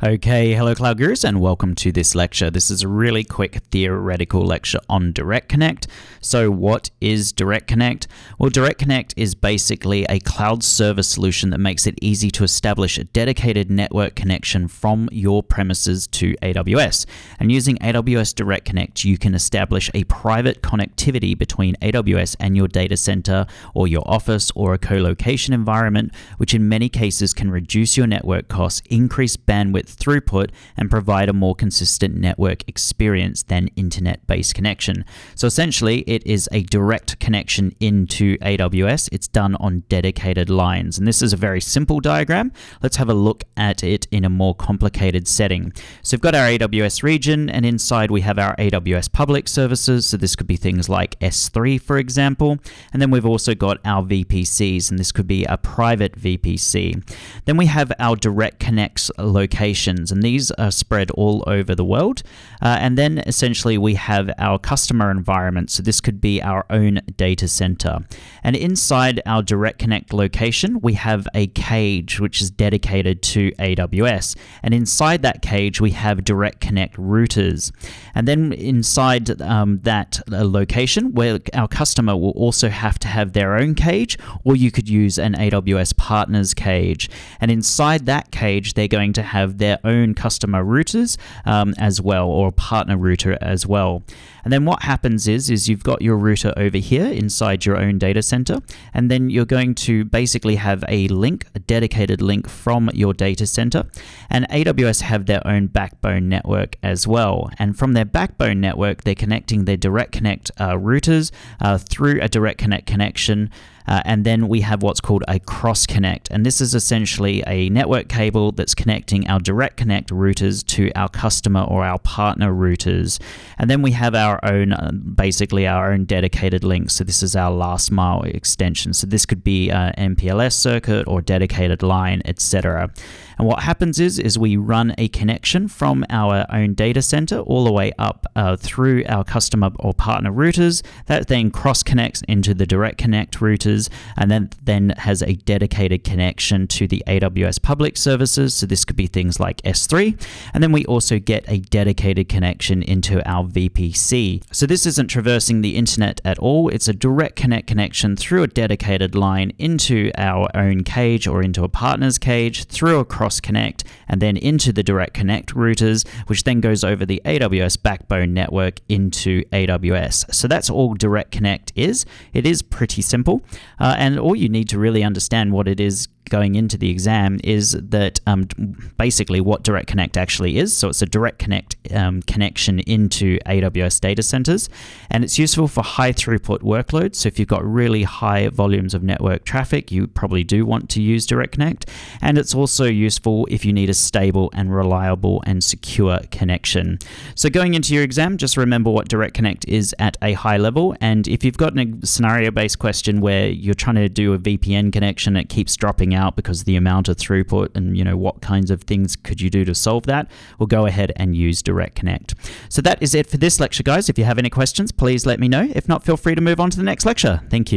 Okay, hello Cloud Gurus and welcome to this lecture. This is a really quick theoretical lecture on Direct Connect. So what is Direct Connect? Well, Direct Connect is basically a cloud server solution that makes it easy to establish a dedicated network connection from your premises to AWS. And using AWS Direct Connect, you can establish a private connectivity between AWS and your data center or your office or a co-location environment, which in many cases can reduce your network costs, increase bandwidth throughput, and provide a more consistent network experience than internet-based connection. So essentially, it is a direct connection into AWS. It's done on dedicated lines. And this is a very simple diagram. Let's have a look at it in a more complicated setting. So we've got our AWS region, and inside we have our AWS public services. So this could be things like S3, for example. And then we've also got our VPCs, and this could be a private VPC. Then we have our direct connects locations, and these are spread all over the world. And then essentially we have our customer environment. So this could be our own data center. And inside our direct connect location, we have a cage which is dedicated to AWS. And inside that cage, we have direct connect routers. And then inside that location, where our customer will also have to have their own cage, or you could use an AWS partners cage. And inside that cage, they're going to have their own customer routers as well, or a partner router as well. And then what happens is you've got your router over here inside your own data center, and then you're going to basically have a link, a dedicated link from your data center. And AWS have their own backbone network as well. And from their backbone network, they're connecting their direct connect routers through a direct connect connection. And then we have what's called a cross connect. And this is essentially a network cable that's connecting our direct connect routers to our customer or our partner routers. And then we have our own, basically our own dedicated link. So this is our last mile extension. So this could be an MPLS circuit or dedicated line, etc. And what happens is we run a connection from our own data center all the way up through our customer or partner routers. That then cross connects into the direct connect routers, and then has a dedicated connection to the AWS public services. So this could be things like S3. And then we also get a dedicated connection into our VPC. So this isn't traversing the internet at all. It's a direct connect connection through a dedicated line into our own cage or into a partner's cage, through a cross connect, and then into the direct connect routers, which then goes over the AWS backbone network into AWS. So that's all direct connect is. It is pretty simple. And all you need to really understand what it is going into the exam is that basically what Direct Connect actually is. So it's a direct connect connection into AWS data centers, and it's useful for high throughput workloads. So if you've got really high volumes of network traffic, you probably do want to use Direct Connect. And it's also useful if you need a stable and reliable and secure connection. So going into your exam, just remember what Direct Connect is at a high level. And if you've got a scenario-based question where you're trying to do a VPN connection, it keeps dropping out because of the amount of throughput, and what kinds of things could you do to solve that? We'll go ahead and use Direct Connect. So that is it for this lecture, guys. If you have any questions, please let me know. If not, feel free to move on to the next lecture. Thank you.